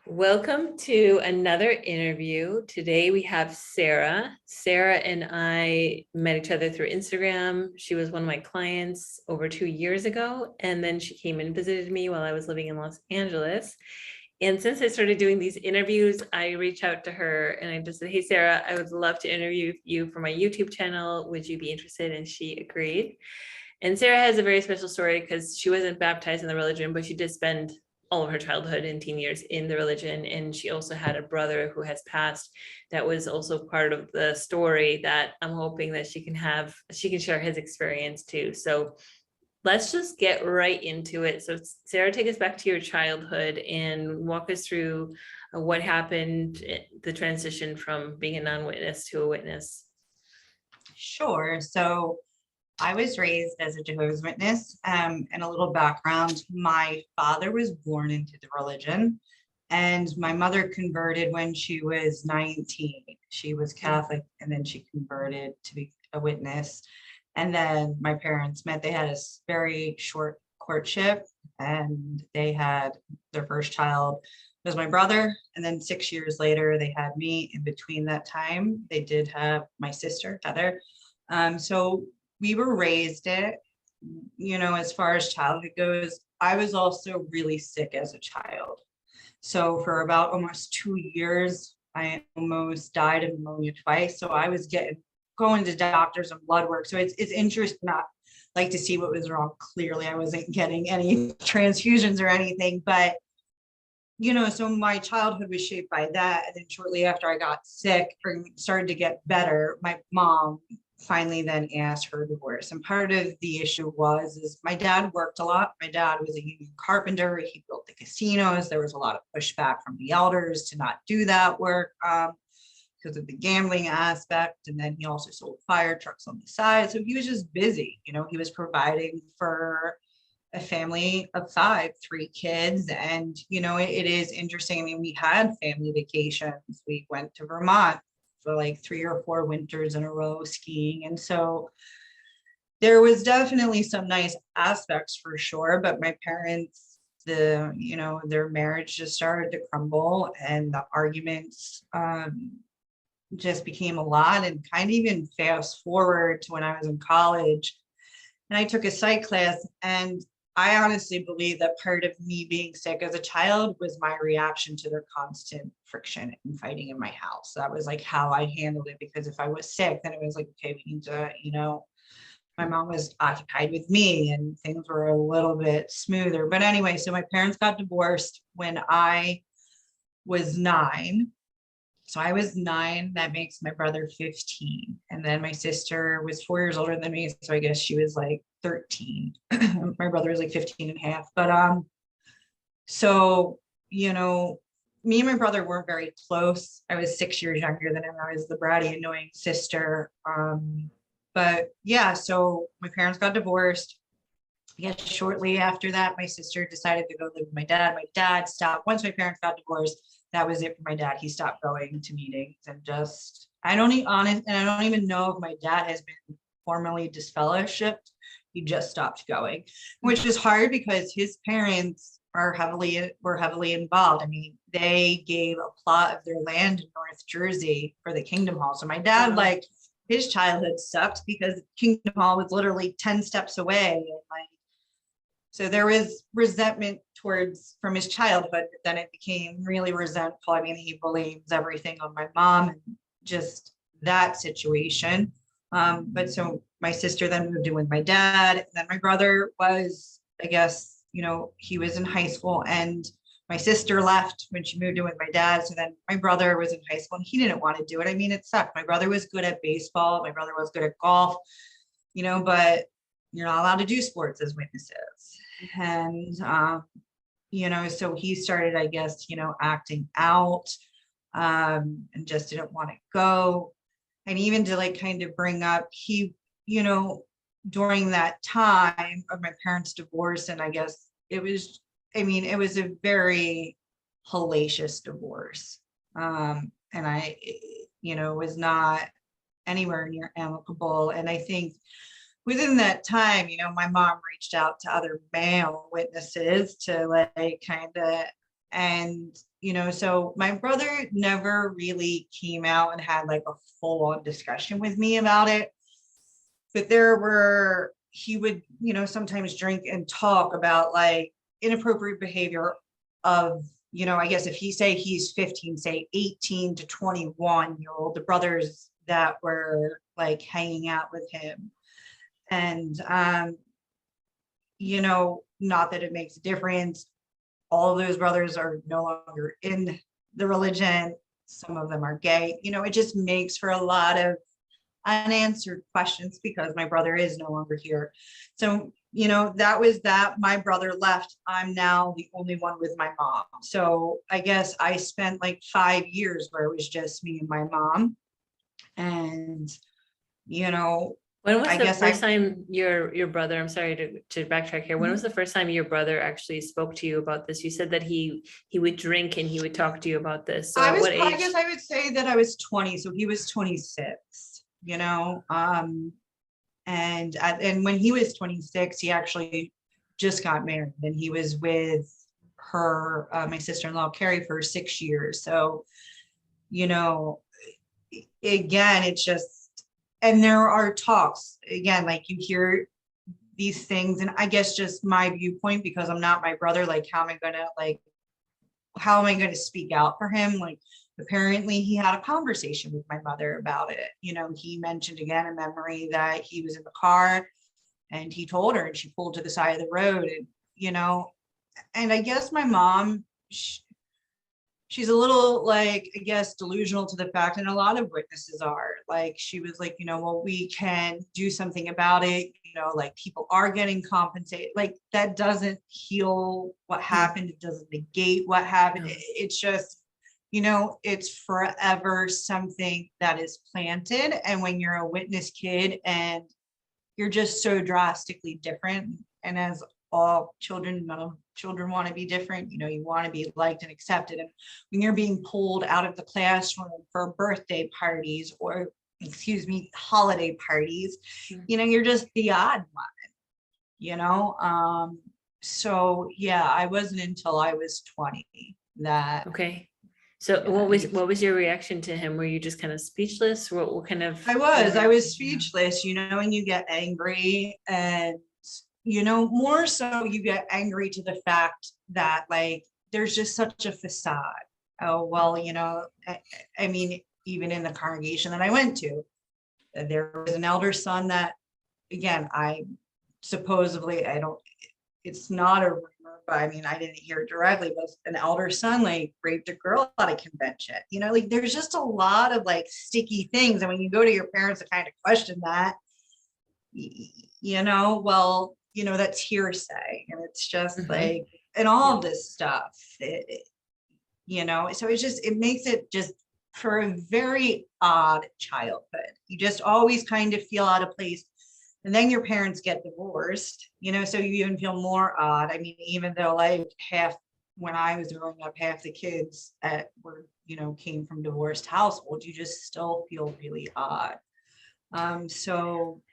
Welcome to another interview. Today we have Sarah. Sarah and I met each other through Instagram. She was one of my clients over 2 years ago, and then she came and visited me while I was living in Los Angeles. And since I started doing these interviews, I reached out to her and I just said, "Hey, Sarah, I would love to interview you for my YouTube channel. Would you be interested?" And she agreed. And Sarah has a very special story because she wasn't baptized in the religion, but she did spend all of her childhood and teen years in the religion. And she also had a brother who has passed that was also part of the story that I'm hoping that she can share his experience too. So let's just get right into it. So Sarah, take us back to your childhood and walk us through what happened, the transition from being a non-witness to a witness. Sure. So I was raised as a Jehovah's Witness, and a little background. My father was born into the religion, and my mother converted when she was 19. She was Catholic, and then she converted to be a witness. And then my parents met. They had a very short courtship, and they had their first child was my brother. And then 6 years later, they had me. In between that time, they did have my sister, Heather. So we were raised it, as far as childhood goes. I was also really sick as a child. So for about almost 2 years, I almost died of pneumonia twice. So I was going to doctors and blood work. So it's interesting, not like to see what was wrong. Clearly, I wasn't getting any transfusions or anything, but so my childhood was shaped by that. And then shortly after I got sick or started to get better, my mom finally then asked for a divorce. And part of the issue is my dad worked a lot. My dad was a union carpenter. He built the casinos. There was a lot of pushback from the elders to not do that work because of the gambling aspect. And then he also sold fire trucks on the side. So he was just busy. He was providing for a family of five, 3 kids. And, it is interesting. I mean, we had family vacations. We went to Vermont for like 3 or 4 winters in a row skiing. And so there was definitely some nice aspects for sure, but my parents, their marriage just started to crumble, and the arguments just became a lot. And kind of even fast forward to when I was in college and I took a psych class, and I honestly believe that part of me being sick as a child was my reaction to their constant friction and fighting in my house. That was like how I handled it, because if I was sick, then it was like, okay, we need to, my mom was occupied with me and things were a little bit smoother. But anyway, so my parents got divorced when I was 9. So I was 9, that makes my brother 15. And then my sister was 4 years older than me. So I guess she was like 13. My brother was like 15 and a half. But so, me and my brother weren't very close. I was 6 years younger than him. I was the bratty, annoying sister. But yeah, so my parents got divorced. I guess shortly after that, my sister decided to go live with my dad. My dad stopped. Once my parents got divorced, that was it for my dad. He stopped going to meetings, and I don't even know if my dad has been formally disfellowshipped. He just stopped going, which is hard because his parents were heavily involved. I mean, they gave a plot of their land in North Jersey for the Kingdom Hall. So my dad, his childhood sucked because Kingdom Hall was literally 10 steps away. And so there was resentment from his childhood, but then it became really resentful. I mean, he blames everything on my mom and just that situation. But so my sister then moved in with my dad, and then my brother was, I guess, he was in high school, and my sister left when she moved in with my dad. So then my brother was in high school and he didn't want to do it. I mean, it sucked. My brother was good at baseball. My brother was good at golf, but you're not allowed to do sports as witnesses. And, so he started, I guess, acting out, and just didn't want to go. And even to kind of bring up, he, during that time of my parents' divorce, and I guess it was a very hellacious divorce. And I, was not anywhere near amicable. And I think within that time, my mom reached out to other male witnesses to kind of, and, So my brother never really came out and had like a full-on discussion with me about it. But he would, sometimes drink and talk about like inappropriate behavior of, I guess if he's 15, say 18 to 21-year-old, the brothers that were like hanging out with him. And, not that it makes a difference. All of those brothers are no longer in the religion. Some of them are gay. It just makes for a lot of unanswered questions because my brother is no longer here. So, that was that. My brother left. I'm now the only one with my mom. So I guess I spent like 5 years where it was just me and my mom. And, When was I the guess first time your brother, I'm sorry to backtrack here. When was the first time your brother actually spoke to you about this? You said that he would drink and he would talk to you about this. So at what I age? guess I would say that I was 20, so he was 26, and when he was 26, he actually just got married, and he was with her, my sister-in-law Carrie, for 6 years. So, again, it's just, and there are talks again, like you hear these things, and I guess just my viewpoint, because I'm not my brother, like how am I going to speak out for him? Like, apparently he had a conversation with my mother about it. He mentioned again a memory that he was in the car and he told her, and she pulled to the side of the road, and I guess my mom, she's a little, like, I guess, delusional to the fact, and a lot of witnesses are, like, she was like, well, we can do something about it, like people are getting compensated. Like, that doesn't heal what happened. It doesn't negate what happened. It's just, it's forever something that is planted. And when you're a witness kid and you're just so drastically different, and as all children, none of children want to be different, you want to be liked and accepted. And when you're being pulled out of the classroom for birthday parties, or holiday parties, you're just the odd one. So yeah, I wasn't until I was 20 that. Okay. So what was your reaction to him? Were you just kind of speechless? What kind of? I was speechless, and you get angry, and more so you get angry to the fact that, like, there's just such a facade. Oh, well, I mean, even in the congregation that I went to, there was an elder son that, again, it's not a rumor, but I mean, I didn't hear it directly, but an elder son, like, raped a girl at a convention. Like, there's just a lot of, like, sticky things. And when you go to your parents to kind of question that, well, that's hearsay, and it's just like, and all this stuff, so it makes it just for a very odd childhood. You just always kind of feel out of place. And then your parents get divorced, so you even feel more odd. I mean, even though, like, when I was growing up, half the kids came from divorced households, you just still feel really odd. And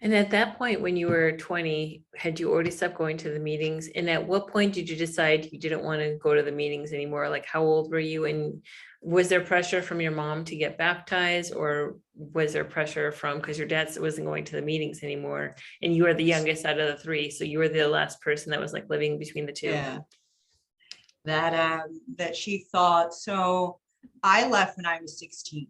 at that point, when you were 20, had you already stopped going to the meetings? And at what point did you decide you didn't want to go to the meetings anymore? Like, how old were you? And was there pressure from your mom to get baptized, or was there pressure because your dad wasn't going to the meetings anymore, and you were the youngest out of the three, so you were the last person that was like living between the two? Yeah. That she thought. So I left when I was 16.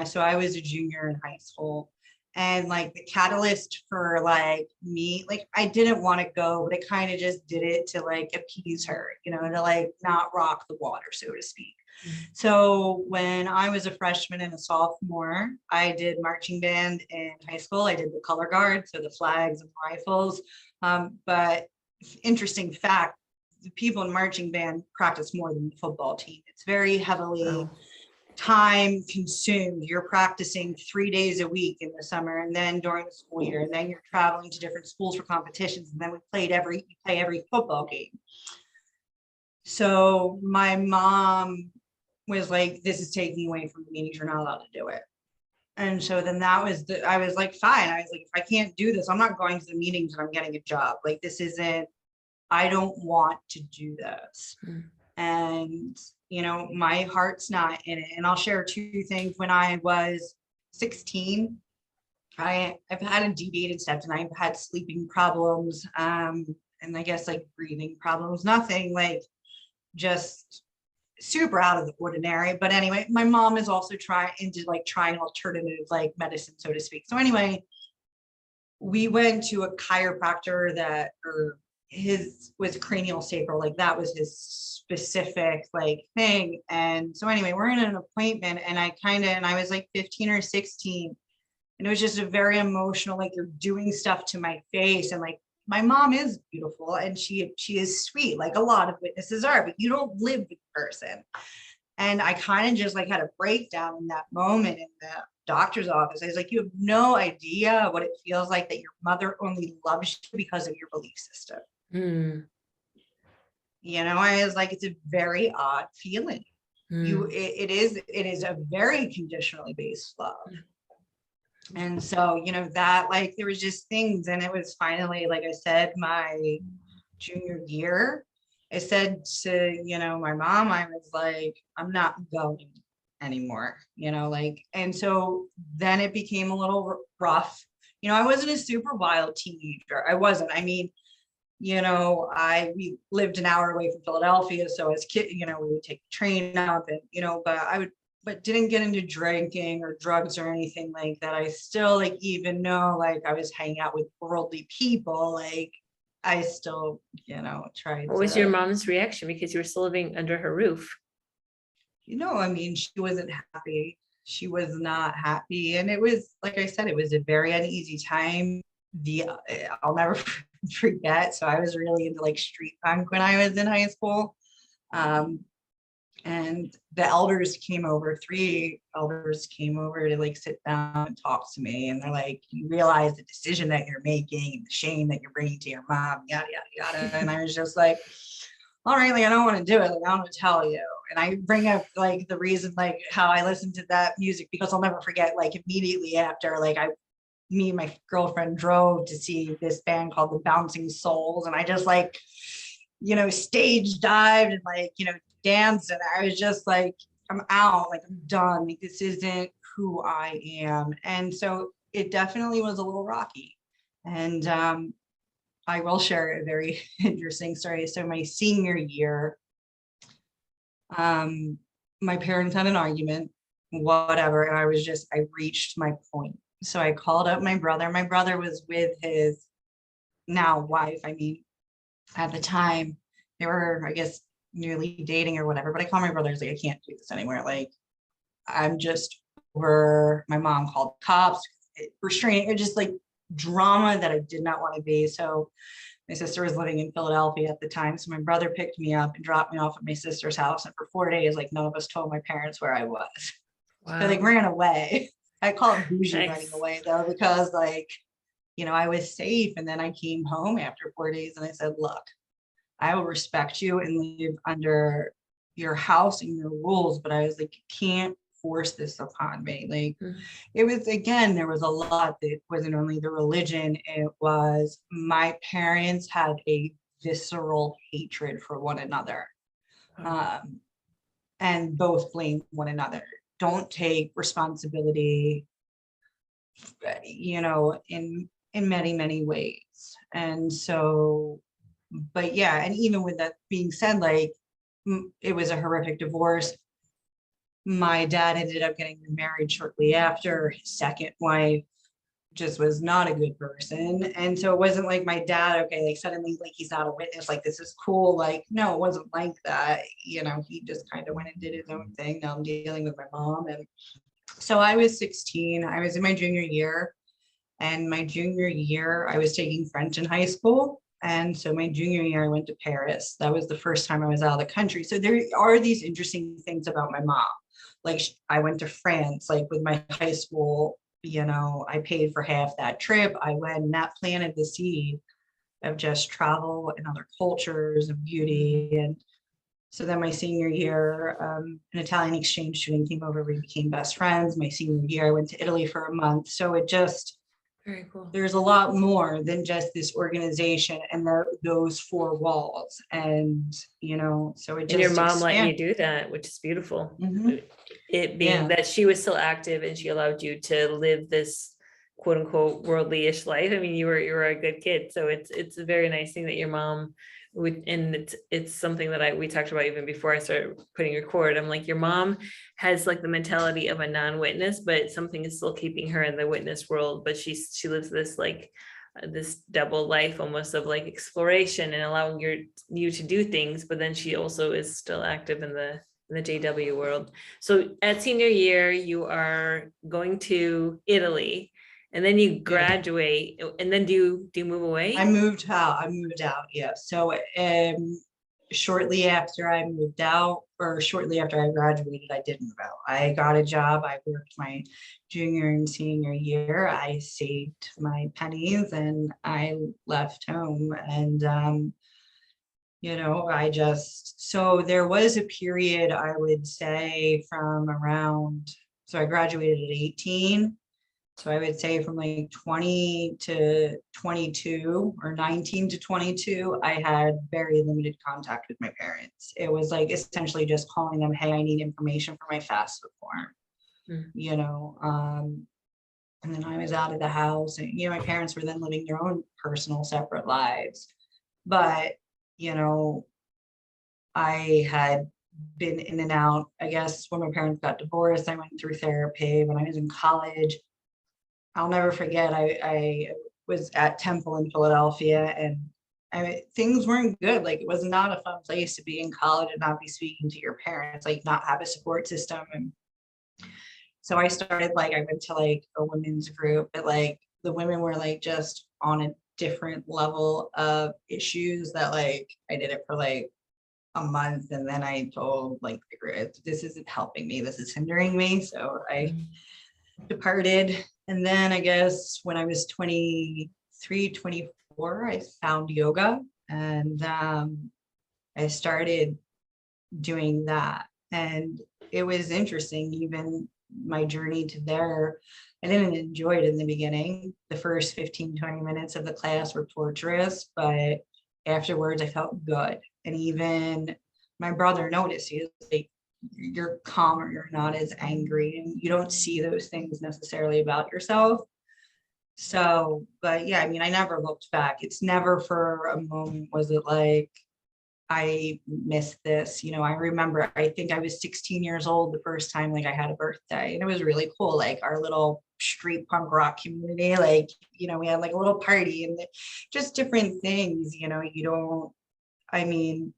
So I was a junior in high school. And, like, the catalyst for, like, me, like, I didn't want to go, but I kind of just did it to, like, appease her, to, like, not rock the water, so to speak. So when I was a freshman and a sophomore, I did marching band in high school. I did the color guard, so the flags and rifles. But interesting fact, the people in marching band practice more than the football team. It's very heavily time consumed. You're practicing 3 days a week in the summer, and then during the school year, and then you're traveling to different schools for competitions, and then we play every football game. So my mom was like, this is taking away from the meetings, you're not allowed to do it. And so then I was like, fine. I was like, if I can't do this, I'm not going to the meetings and I'm getting a job. Like, this isn't, I don't want to do this. And, my heart's not in it. And I'll share two things. When I was 16, I've had a deviated septum. I've had sleeping problems, and I guess like breathing problems, nothing like just super out of the ordinary. But anyway, my mom is also trying alternative like medicine, so to speak. So anyway, we went to a chiropractor or his was cranial sacral, like that was his specific like thing. And so anyway, we're in an appointment, and I was like 15 or 16, and it was just a very emotional, like you're doing stuff to my face. And like my mom is beautiful and she is sweet, like a lot of witnesses are, but you don't live with the person. And I kind of just like had a breakdown in that moment in the doctor's office. I was like, you have no idea what it feels like that your mother only loves you because of your belief system. Mm. I was like, it's a very odd feeling. It is a very conditionally based love. And so, that like there was just things, and it was finally, like I said, my junior year, I said to, my mom, I was like, I'm not going anymore, and so then it became a little rough. I wasn't a super wild teenager. I wasn't. I mean, we lived an hour away from Philadelphia. So as kid, we would take the train up and, but didn't get into drinking or drugs or anything like that. I still like, even though like I was hanging out with worldly people, like I still, tried What was your mom's reaction? Because you were still living under her roof. I mean, she wasn't happy. She was not happy. And it was, like I said, it was a very uneasy time. I'll never forget. So I was really into like street punk when I was in high school. And the elders came over, 3 elders came over to like sit down and talk to me. And they're like, you realize the decision that you're making and the shame that you're bringing to your mom, yada, yada, yada. And I was just like, all right, like, I don't want to do it. Like, I don't want to tell you. And I bring up like the reason, like how I listened to that music, because I'll never forget, like immediately after, like me and my girlfriend drove to see this band called the Bouncing Souls. And I just like, stage dived and like, danced. And I was just like, I'm out, like I'm done. Like this isn't who I am. And so it definitely was a little rocky. And I will share a very interesting story. So my senior year, my parents had an argument, whatever. And I reached my point. So I called up my brother. My brother was with his now wife. I mean, at the time they were, I guess, nearly dating or whatever. But I called my brother. I was like, I can't do this anymore. Like, I'm just over. My mom called cops, restraining, or just like drama that I did not want to be. So my sister was living in Philadelphia at the time. So my brother picked me up and dropped me off at my sister's house. And for 4 days, like none of us told my parents where I was. Wow. So they ran away. I call it bougie running away though, because like, I was safe. And then I came home after 4 days and I said, look, I will respect you and live under your house and your rules. But I was like, you can't force this upon me. Like it was, again, there was a lot that wasn't only the religion. It was my parents had a visceral hatred for one another. And both blamed one another. Don't take responsibility, in many, many ways. And so, but yeah, and even with that being said, like it was a horrific divorce. My dad ended up getting remarried shortly after. His second wife just was not a good person. And so it wasn't like my dad, okay, like suddenly like he's not a witness, like this is cool. Like, no, it wasn't like that. He just kind of went and did his own thing. Now I'm dealing with my mom. And so I was 16, I was in my junior year. And my junior year, I was taking French in high school. And so my junior year, I went to Paris. That was the first time I was out of the country. So there are these interesting things about my mom. Like I went to France, like with my high school, I paid for half that trip. I went and that planted the seed of just travel and other cultures and beauty. And so then my senior year, an Italian exchange student came over, we became best friends. My senior year, I went to Italy for a month. So it just, Very cool. there's a lot more than just this organization and those four walls. And, so it And your just mom let you expand. do that, which is beautiful. Mhm. It being Yeah. that she was still active and she allowed you to live this quote unquote worldly-ish life. I mean, you were a good kid. So it's a very nice thing that your mom would, and it's something that we talked about even before I started putting record. I'm like, your mom has like the mentality of a non-witness, but something is still keeping her in the witness world. But she lives this like this double life almost of like exploration and allowing you to do things, but then she also is still active in the JW world. So at senior year, you are going to Italy, and then you Yeah. graduate, and then do you move I away? moved out. I moved out. Yeah. So shortly after I moved out, or shortly after I graduated, I did move out. I got a job. I worked my junior and senior year. I saved my pennies and I left home. And so there was a period, I would say, from around, so I graduated at 18. So I would say from like 20 to 22 or 19 to 22, I had very limited contact with my parents. It was like essentially just calling them, hey, I need information for my FAFSA form, Mm. and then I was out of the house, and, my parents were then living their own personal separate lives. But, you know, I had been in and out. I guess when my parents got divorced, I went through therapy. When I was in college, I'll never forget, I was at Temple in Philadelphia, and things weren't good. Like, it was not a fun place to be in college and not be speaking to your parents, like not have a support system. And so I started, like, I went to like a women's group, but like the women were like just on a different level of issues that, like, I did it for like a month, and then I told like the group, this isn't helping me, this is hindering me. So I Mm. departed. And then I guess when I was 23, 24, I found yoga, and I started doing that. And it was interesting, even my journey to there. I didn't enjoy it in the beginning. The first 15, 20 minutes of the class were torturous, but afterwards I felt good. And even my brother noticed, he was like, you're calmer, you're not as angry, and you don't see those things necessarily about yourself. So, but yeah, I mean, I never looked back. It's never for a moment was it like, I missed this. I remember, I think I was 16 years old the first time like I had a birthday, and it was really cool. Like our little street punk rock community, like, we had like a little party and just different things, you don't, I mean,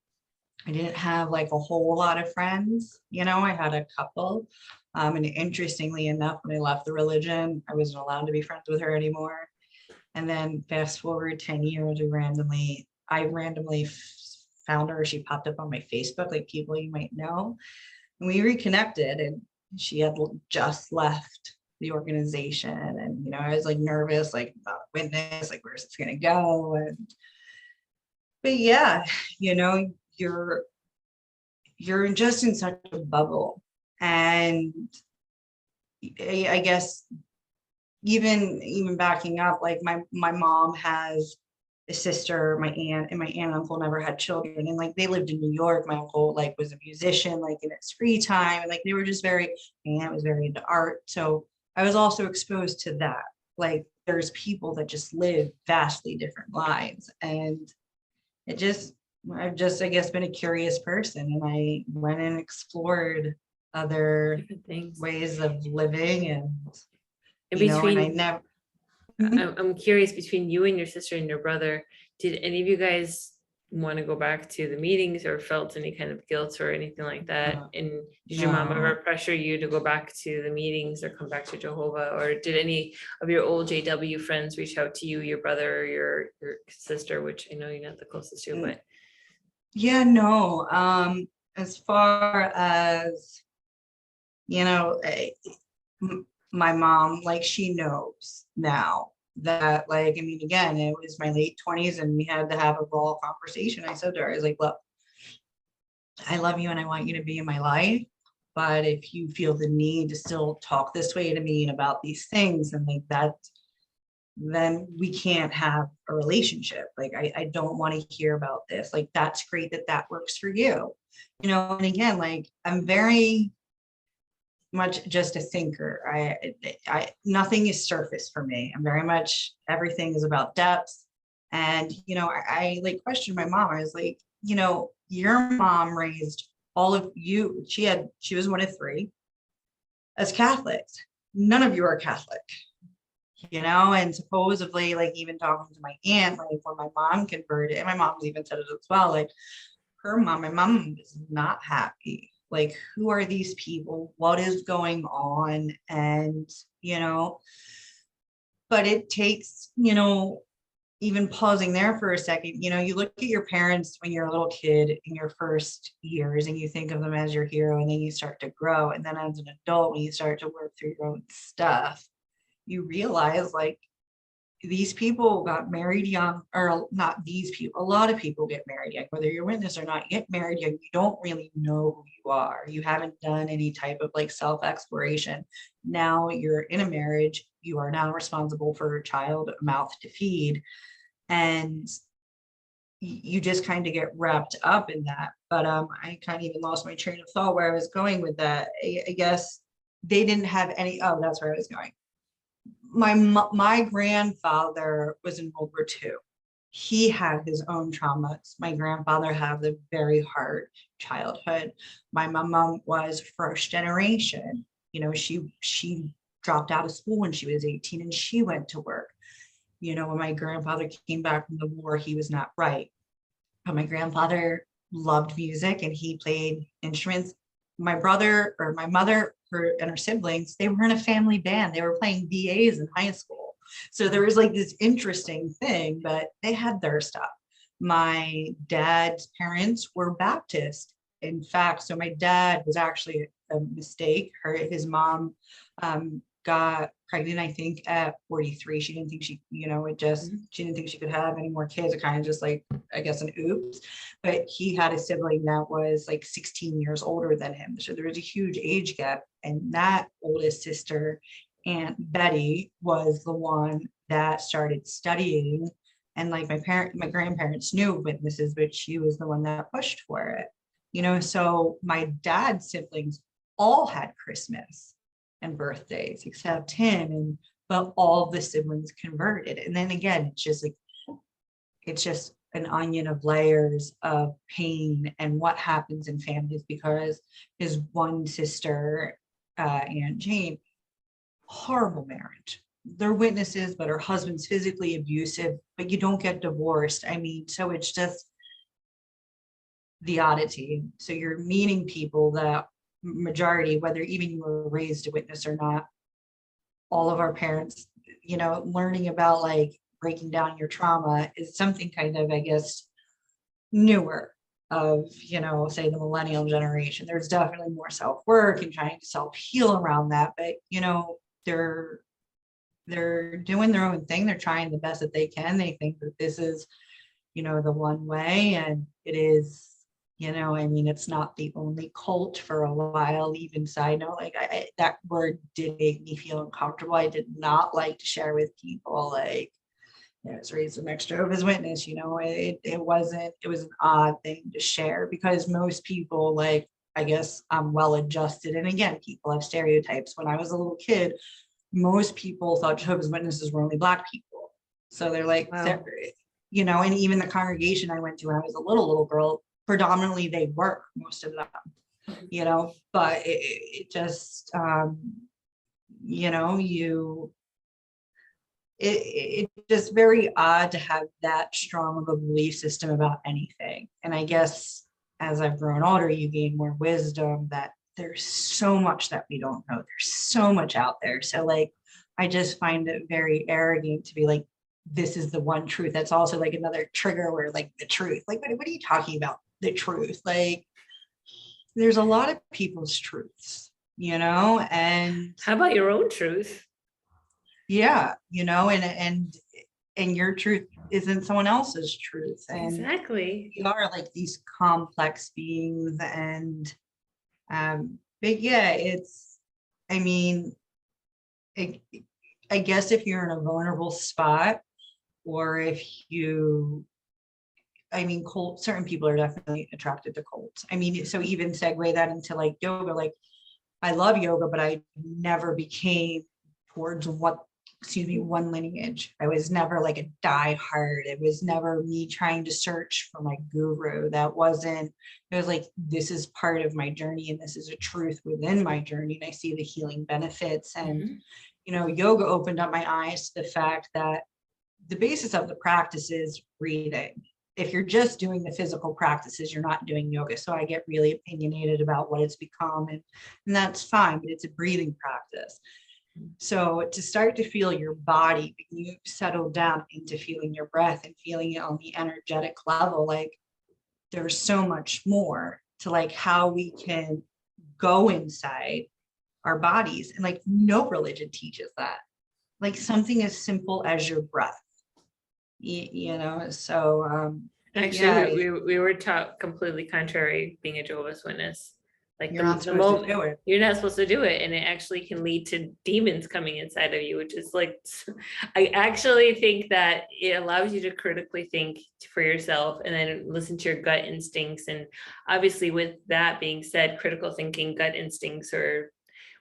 I didn't have like a whole lot of friends, I had a couple. And interestingly enough, when I left the religion, I wasn't allowed to be friends with her anymore. And then fast forward 10 years, I randomly found her. She popped up on my Facebook, like people you might know. And we reconnected, and she had just left the organization. And, I was like nervous, like about witness, like where's this gonna go? But yeah, you know, you're you're just in such a bubble. And I guess even backing up, like my mom has a sister, my aunt, and my aunt and uncle never had children, and like they lived in New York. My uncle like was a musician, like in his free time, and like they were just very, my aunt was very into art. So I was also exposed to that. Like there's people that just live vastly different lives, and it just I've just, I guess, been a curious person, and I went and explored other Different things. ways of living. And And and I between, never. Mhm. I'm curious, between you and your sister and your brother, did any of you guys want to go back to the meetings or felt any kind of guilt or anything like that? And did your mom ever No. pressure you to go back to the meetings or come back to Jehovah? Or did any of your old JW friends reach out to you, your brother or your sister, which I know you're not the closest to, but Yeah, no. As far as, you know, eh, my mom, like, she knows now that, like, I mean, again, it was my late 20s and we had to have a raw conversation. I said to her, I was like, look, I love you and I want you to be in my life. But if you feel the need to still talk this way to me and about these things, and like that, then we can't have a relationship. Like, I don't want to hear about this. Like, that's great that that works for you. And again, like, I'm very much just a thinker. Nothing is surface for me. I'm very much, everything is about depth. And, I like questioned my mom. I was like, your mom raised all of you. She was one of three as Catholics. None of you are Catholic, and supposedly, like, even talking to my aunt, like when my mom converted, and my mom's even said it as well, like my mom is not happy. Like, who are these people? What is going on? And, but it takes, even pausing there for a second, you look at your parents when you're a little kid in your first years and you think of them as your hero, and then you start to grow. And then as an adult, when you start to work through your own stuff, you realize, like, these people got married young, or not these people, a lot of people get married young, whether you're a witness or not, you get married young, you don't really know who you are. You haven't done any type of like self-exploration. Now you're in a marriage, you are now responsible for a child, a mouth to feed, and you just kind of get wrapped up in that. But I kind of even lost my train of thought where I was going with that. I guess they didn't have any, oh, that's where I was going. My grandfather was in World War II. He had his own traumas. My grandfather had a very hard childhood. My mom was first generation. She dropped out of school when she was 18 and she went to work. When my grandfather came back from the war, he was not right. But my grandfather loved music and he played instruments. My brother, or my mother, and her siblings, they were in a family band. They were playing BAs in high school. So there was like this interesting thing, but they had their stuff. My dad's parents were Baptist. In fact, so my dad was actually a mistake. His mom got pregnant, I think, at 43. She didn't think she didn't think she could have any more kids. It kind of just like, I guess, an oops. But he had a sibling that was like 16 years older than him. So there was a huge age gap. And that oldest sister, Aunt Betty, was the one that started studying. And like my grandparents knew witnesses, but she was the one that pushed for it. So my dad's siblings all had Christmas and birthdays except him, but all the siblings converted. And then again, it's just an onion of layers of pain and what happens in families, because his one sister, Aunt Jane, horrible marriage. They're witnesses, but her husband's physically abusive, but you don't get divorced. I mean, so it's just the oddity. So you're meeting people that majority, whether even you were raised a witness or not, all of our parents, learning about like breaking down your trauma is something kind of, I guess, newer of, say the millennial generation. There's definitely more self-work and trying to self-heal around that, but they're doing their own thing. They're trying the best that they can. They think that this is, the one way, and it is. It's not the only cult for a while. Even side note, like that word did make me feel uncomfortable. I did not like to share with people. Like, I was raised an Jehovah's Witness. It was an odd thing to share, because most people, like, I guess I'm well adjusted. And again, people have stereotypes. When I was a little kid, most people thought Jehovah's Witnesses were only Black people. So they're like, wow. And even the congregation I went to when I was a little girl, predominantly they were, most of them, but it just, it's just very odd to have that strong of a belief system about anything. And I guess as I've grown older, you gain more wisdom that there's so much that we don't know. There's so much out there. So like, I just find it very arrogant to be like, this is the one truth. That's also like another trigger where like the truth, like, what are you talking about? The truth? Like, there's a lot of people's truths, and how about your own truth? Yeah, and your truth isn't someone else's truth. And exactly, we are like these complex beings. And but yeah, it's, I mean, I guess if you're in a vulnerable spot, or if you, I mean, cold, certain people are definitely attracted to colds. I mean, so even segue that into like yoga, like I love yoga, but I never became towards one lineage. I was never like a die hard. It was never me trying to search for my guru. That wasn't, it was like, this is part of my journey and this is a truth within my journey. And I see the healing benefits. And, Mhm. Yoga opened up my eyes to the fact that the basis of the practice is breathing. If you're just doing the physical practices, you're not doing yoga. So I get really opinionated about what it's become, and that's fine, but it's a breathing practice. So to start to feel your body, you settle down into feeling your breath and feeling it on the energetic level, like there's so much more to like how we can go inside our bodies. And like no religion teaches that. Like something as simple as your breath. So yeah, Actually, we were taught completely contrary being a Jehovah's Witness. Like you're not the supposed to moment do it. you're not supposed to do it, and it actually can lead to demons coming inside of you, which is like, I actually think that it allows you to critically think for yourself and then listen to your gut instincts. And obviously, with that being said, critical thinking, gut instincts, or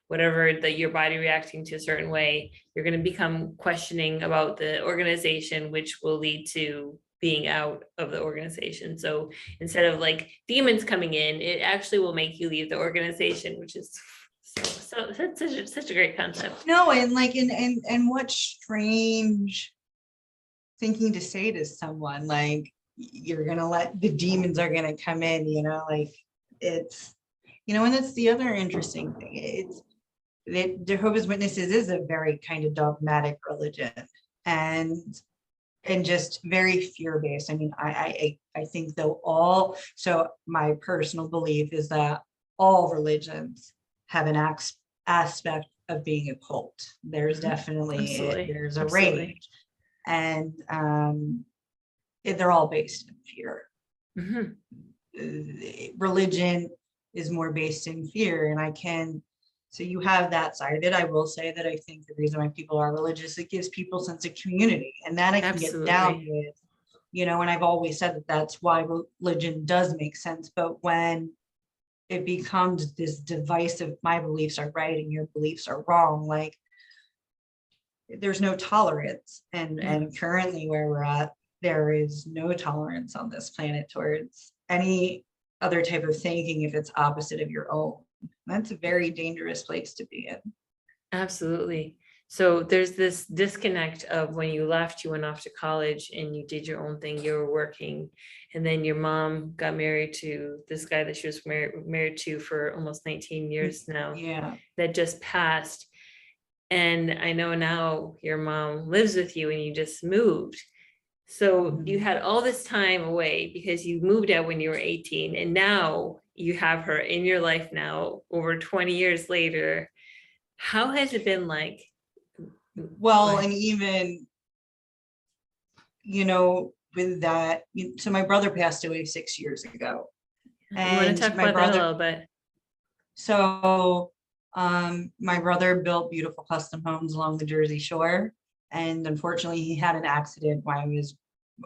whatever that your body reacting to a certain way, you're going to become questioning about the organization, which will lead to being out of the organization. So instead of like demons coming in, it actually will make you leave the organization, which is so that's such a great concept. No, and like and what strange thinking to say to someone, like you're gonna let the demons are gonna come in, like it's and that's the other interesting thing. It's that Jehovah's Witnesses is a very kind of dogmatic religion, and just very fear-based. I mean, I think though so my personal belief is that all religions have an aspect of being a cult. There's definitely Absolutely. there's a Absolutely. range, and they're all based in fear. Mhm. Religion is more based in fear, and so you have that side of it. I will say that I think the reason why people are religious, it gives people a sense of community, and that I can get down Absolutely. with, and I've always said that that's why religion does make sense. But when it becomes this divisive, my beliefs are right and your beliefs are wrong, like there's no tolerance. And currently where we're at, there is no tolerance on this planet towards any other type of thinking if it's opposite of your own. That's a very dangerous place to be in. Absolutely. So there's this disconnect of when you left, you went off to college and you did your own thing, you were working, and then your mom got married to this guy that she was married to for almost 19 years now, Yeah. that just passed. And I know now your mom lives with you and you just moved. So you had all this time away because you moved out when you were 18, and now you have her in your life now over 20 years later. How has it been like? Well, and even, with that, so my brother passed away 6 years ago. You want to And talk my about that a brother, little bit? so my brother built beautiful custom homes along the Jersey Shore. And unfortunately, he had an accident while he was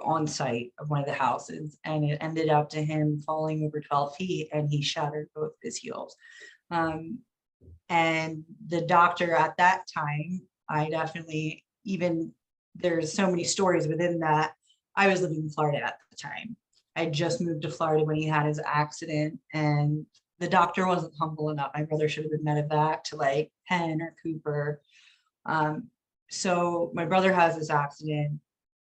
on site of one of the houses, and it ended up to him falling over 12 feet and he shattered both his heels. And the doctor at that time, I definitely, even there's so many stories within that. I was living in Florida at the time. I just moved to Florida when he had his accident, and the doctor wasn't humble enough. My brother should have been medevac to like Penn or Cooper. So my brother has this accident,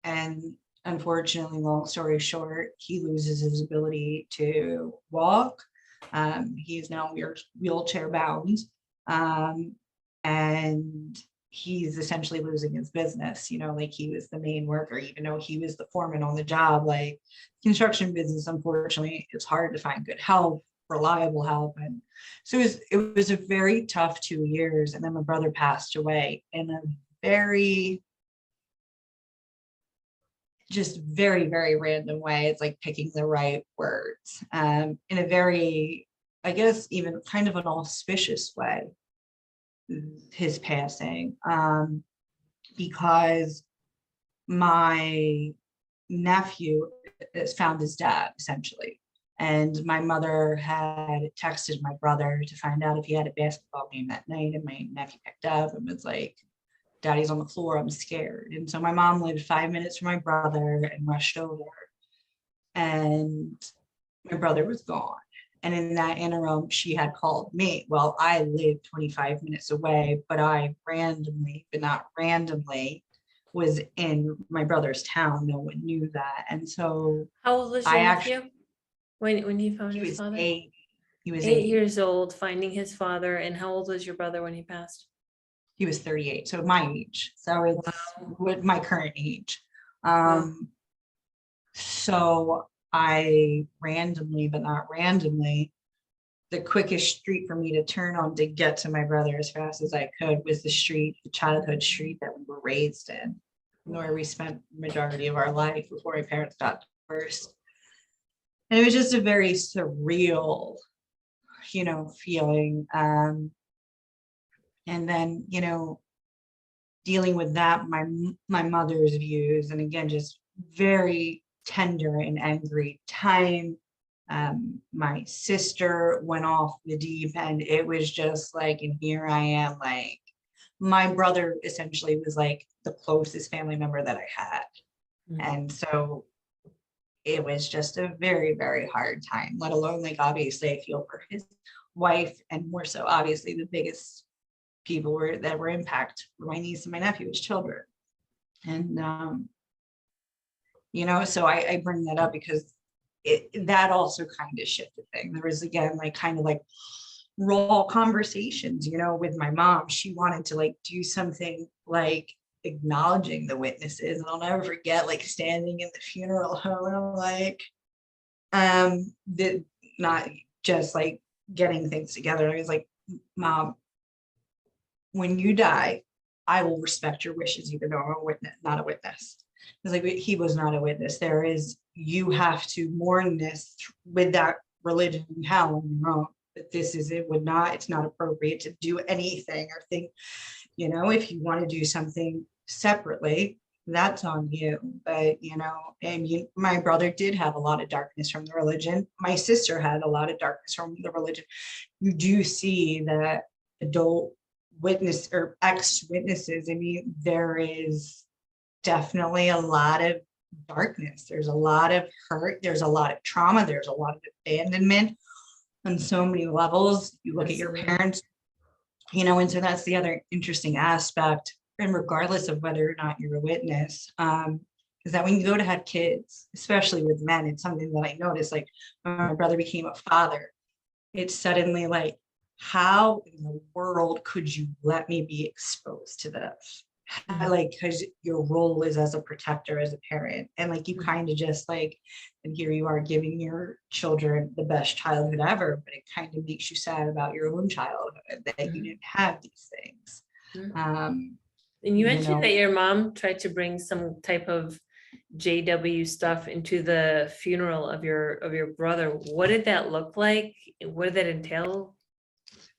and unfortunately, long story short, he loses his ability to walk. He is now wheelchair bound, and he's essentially losing his business. Like he was the main worker, even though he was the foreman on the job. Like construction business, unfortunately, it's hard to find good help, reliable help. And so it was a very tough 2 years. And then my brother passed away in a very, very random way. It's like picking the right words, in a very, I guess, even kind of an auspicious way, his passing. because my nephew has found his dad essentially. And my mother had texted my brother to find out if he had a basketball game that night. And my nephew picked up and was like, Daddy's on the floor, I'm scared. And so my mom lived 5 minutes from my brother and rushed over. And my brother was gone. And in that interim, she had called me. Well, I lived 25 minutes away, but I randomly, but not randomly, was in my brother's town. No one knew that. And so How old was your I actually, nephew when he found he his was father? 8. He was 8 8. years old, finding his father. And how old was your brother when he passed? He was 38. So my age. So it's Wow. what my current age. Wow. So I randomly, but not randomly, the quickest street for me to turn on to get to my brother as fast as I could was the street, the childhood street that we were raised in, where we spent the majority of our life before my parents got divorced. And it was just a very surreal, feeling. And then, dealing with that, my mother's views, and again, just very tender and angry time. My sister went off the deep end. It was just like, and here I am, like, my brother essentially was like the closest family member that I had. And so it was just a very, very hard time, let alone, like, obviously I feel for his wife, and more so obviously the biggest people that were impacted were my niece and my nephew as children. And so I bring that up because that also kind of shifted things. There was, again, like, kind of like raw conversations, with my mom. She wanted to, like, do something like acknowledging the witnesses, and I'll never forget, like, standing in the funeral home, and I'm like, not just like getting things together. I was like, Mom, when you die, I will respect your wishes, even though I'm a witness, not a witness. It's like, he was not a witness. You have to mourn this with that religion you have on your own. But it's not appropriate to do anything or think, if you want to do something separately, that's on you. But, my brother did have a lot of darkness from the religion. My sister had a lot of darkness from the religion. You do see that adult witness or ex-witnesses. I mean, there is definitely a lot of darkness. There's a lot of hurt. There's a lot of trauma. There's a lot of abandonment on so many levels. You look Absolutely. at your parents, and so that's the other interesting aspect. And regardless of whether or not you're a witness, is that when you go to have kids, especially with men, it's something that I noticed, like, when my brother became a father, it's suddenly like, how in the world could you let me be exposed to this? Like, because your role is as a protector, as a parent, and like, you kind of just like, and here you are giving your children the best childhood ever, but it kind of makes you sad about your own childhood that you didn't have these things. And you mentioned that your mom tried to bring some type of JW stuff into the funeral of your brother. What did that look like? What did that entail?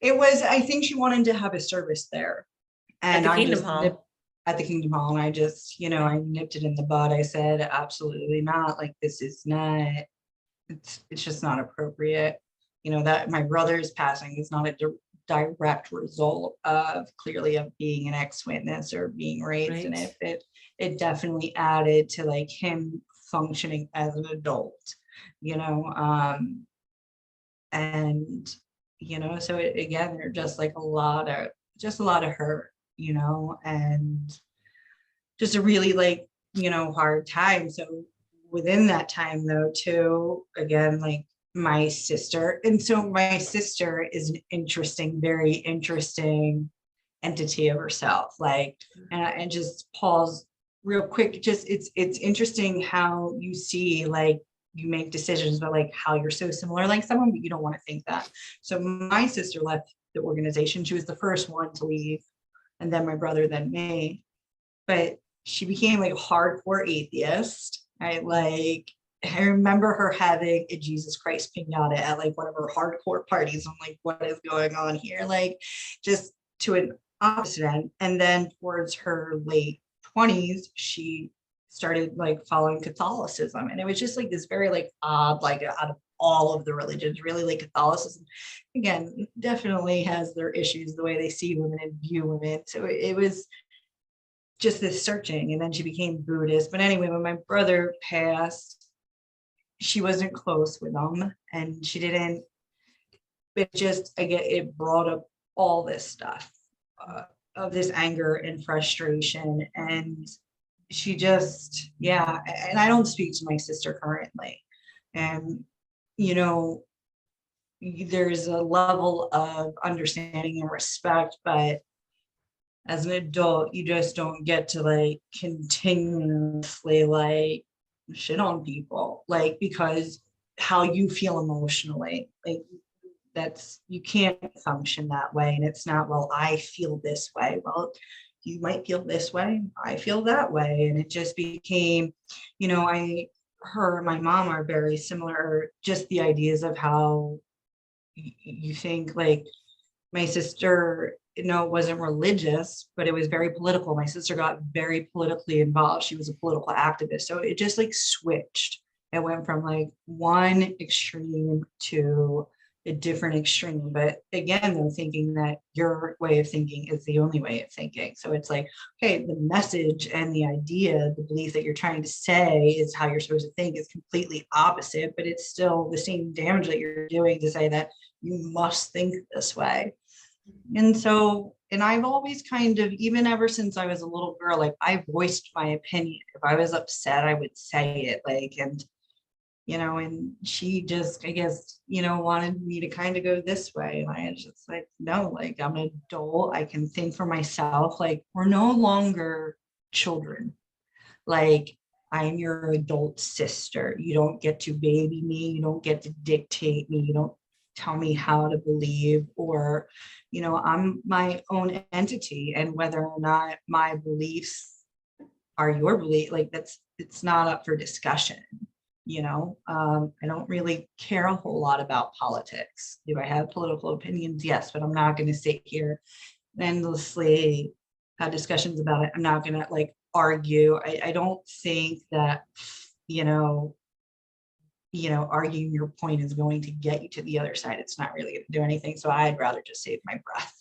I think she wanted to have a service there. And At the I Kingdom just Hall. at the Kingdom Hall, and I just, I nipped it in the bud. I said, absolutely not. Like, this is not, it's just not appropriate. That my brother's passing is not a direct result of, clearly, of being an ex-witness or being raised in it. It definitely added to, like, him functioning as an adult, and so again, they're just like a lot of hurt, and just a really, like, hard time. So within that time, though, too, again, like, my sister, and so my sister is an very interesting entity of herself, like, and just pause real quick, just it's interesting how you see, like, you make decisions, but like how you're so similar, like someone, but you don't want to think that. So my sister left the organization. She was the first one to leave, and then my brother, then me. But she became like a hardcore atheist. I remember her having a Jesus Christ pinata at like one of her hardcore parties. I'm like, what is going on here? Like, just to an opposite end. And then towards her late 20s, she started like following Catholicism. And it was just like this very like odd, like out of all of the religions, really like Catholicism, again, definitely has their issues, the way they see women and view women. So it was just this searching. And then she became Buddhist. But anyway, when my brother passed, she wasn't close with him, and she didn't, it just, I get, it brought up all this stuff of this anger and frustration. And she just, yeah. And I don't speak to my sister currently. And, you know, there's a level of understanding and respect, but as an adult, you just don't get to like continuously like shit on people, like, because how you feel emotionally, like that's, you can't function that way. And it's not, well, I feel this way. Well, you might feel this way, I feel that way. And it just became, you know, her and my mom are very similar, just the ideas of how you think, like my sister, you know, wasn't religious, but it was very political. My sister got very politically involved. She was a political activist. So it just like switched. It went from like one extreme to a different extreme. But again, they're thinking that your way of thinking is the only way of thinking. So it's like, okay, the message and the idea, the belief that you're trying to say is how you're supposed to think is completely opposite, but it's still the same damage that you're doing to say that you must think this way. And so, and I've always kind of, even ever since I was a little girl, like I voiced my opinion. If I was upset, I would say it, like, and, you know, and she just, I guess, you know, wanted me to kind of go this way. And I was just like, no, like I'm an adult. I can think for myself. Like we're no longer children. Like I'm your adult sister. You don't get to baby me. You don't get to dictate me. You don't tell me how to believe, or, you know, I'm my own entity. And whether or not my beliefs are your belief, like that's, it's not up for discussion. You know, I don't really care a whole lot about politics. Do I have political opinions? Yes, but I'm not going to sit here and endlessly have discussions about it. I'm not going to like argue. I don't think that, you know, arguing your point is going to get you to the other side. It's not really going to do anything. So I'd rather just save my breath.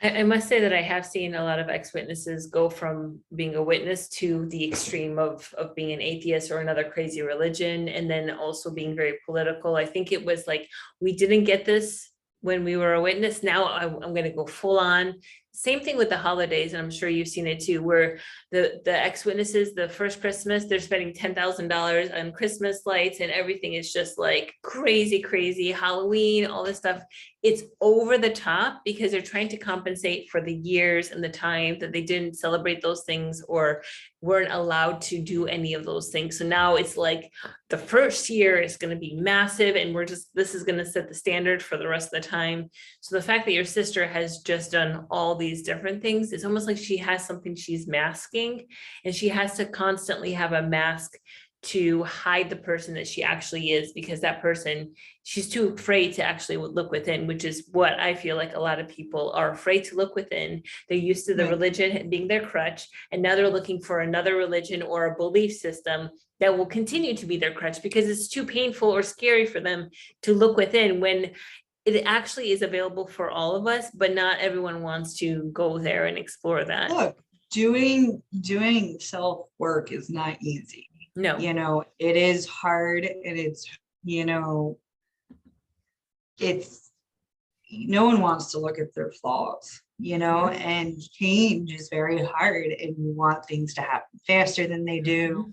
I must say that I have seen a lot of ex-witnesses go from being a witness to the extreme of being an atheist or another crazy religion, and then also being very political. I think it was like, we didn't get this when we were a witness. Now I'm going to go full on. Same thing with the holidays, and I'm sure you've seen it too, where the ex-witnesses, the first Christmas, they're spending $10,000 on Christmas lights, and everything is just like crazy, crazy. Halloween, all this stuff. It's over the top because they're trying to compensate for the years and the time that they didn't celebrate those things or weren't allowed to do any of those things. So now it's like the first year is going to be massive, and this is going to set the standard for the rest of the time. So the fact that your sister has just done all these different things, it's almost like she has something she's masking, and she has to constantly have a mask to hide the person that she actually is, because that person, she's too afraid to actually look within, which is what I feel like a lot of people are afraid to look within. They're used to the religion being their crutch, and now they're looking for another religion or a belief system that will continue to be their crutch because it's too painful or scary for them to look within, when it actually is available for all of us, but not everyone wants to go there and explore that. Look, doing self work is not easy. No. You know, it is hard, and it's, you know, it's, no one wants to look at their flaws, you know, and change is very hard, and you want things to happen faster than they do.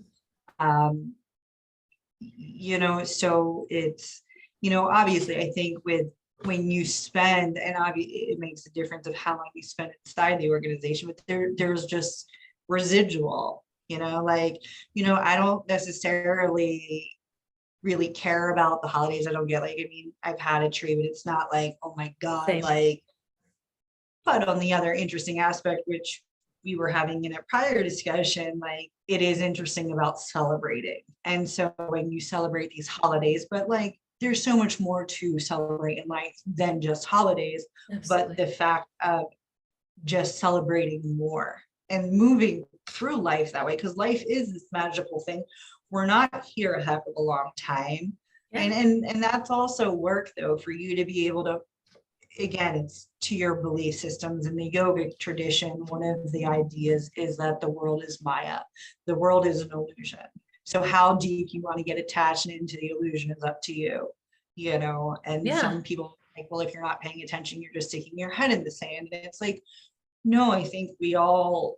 You know, so it's, you know, obviously I think with, when you spend, and obviously it makes a difference of how long you spend inside the organization, but there's just residual, you know, like, you know, I don't necessarily really care about the holidays. I don't get, like, I mean, I've had a tree, but it's not like, oh my God, Same. like, but on the other interesting aspect, which we were having in a prior discussion, like it is interesting about celebrating. And so when you celebrate these holidays, but like there's so much more to celebrate in life than just holidays. Absolutely. But the fact of just celebrating more, and moving through life that way, because life is this magical thing. We're not here a heck of a long time. Yeah. And that's also work though, for you to be able to, again, it's to your belief systems. In the yogic tradition, one of the ideas is that the world is Maya. The world is an illusion. So how deep you want to get attached into the illusion is up to you, you know. And Yeah. some people like, well, if you're not paying attention, you're just sticking your head in the sand. And it's like, no, I think we all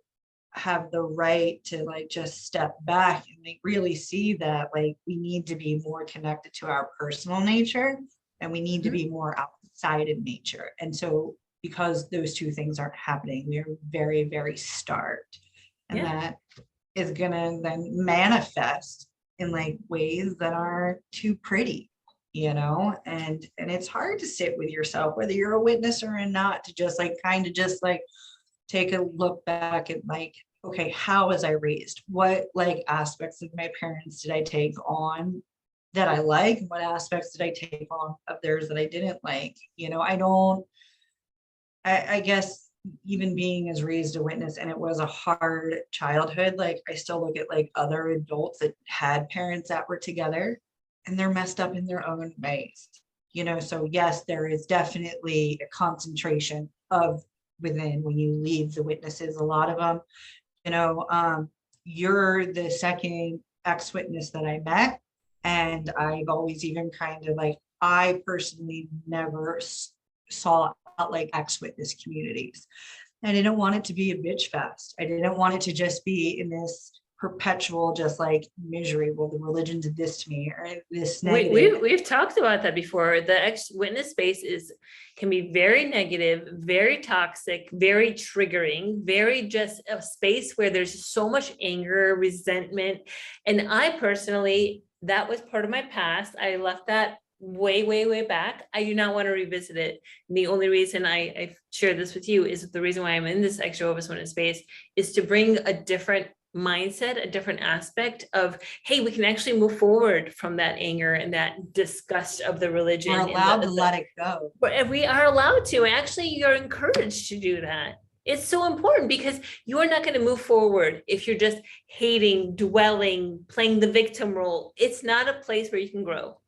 have the right to like just step back and like really see that like we need to be more connected to our personal nature, and we need to be more outside in nature. And so because those two things aren't happening, we are very, very starved. And that is gonna then manifest in like ways that are too pretty, you know. And it's hard to sit with yourself, whether you're a witness or not, to just like kind of just like take a look back and like, okay, how was I raised? What like aspects of my parents did I take on that I like? What aspects did I take on of theirs that I didn't like? You know, I guess even being as raised a witness, and it was a hard childhood, like I still look at like other adults that had parents that were together and they're messed up in their own ways, you know. So yes, there is definitely a concentration of within when you leave the witnesses, a lot of them, you know. You're the second ex-witness that I met, and I've always even kind of like, I personally never saw like ex-witness communities. I didn't want it to be a bitch fest. I didn't want it to just be in this perpetual just like misery. Well, the religion did this to me, or this negative. We've talked about that before. The ex-witness space can be very negative, very toxic, very triggering, very just a space where there's so much anger, resentment. And I personally, that was part of my past. I left that way back. I do not want to revisit it. And the only reason I share this with you is the reason why I'm in this extra witness space is to bring a different mindset, a different aspect of, hey, we can actually move forward from that anger and that disgust of the religion. We're allowed to let it go. But we are allowed to. Actually, you're encouraged to do that. It's so important because you are not going to move forward if you're just hating, dwelling, playing the victim role. It's not a place where you can grow.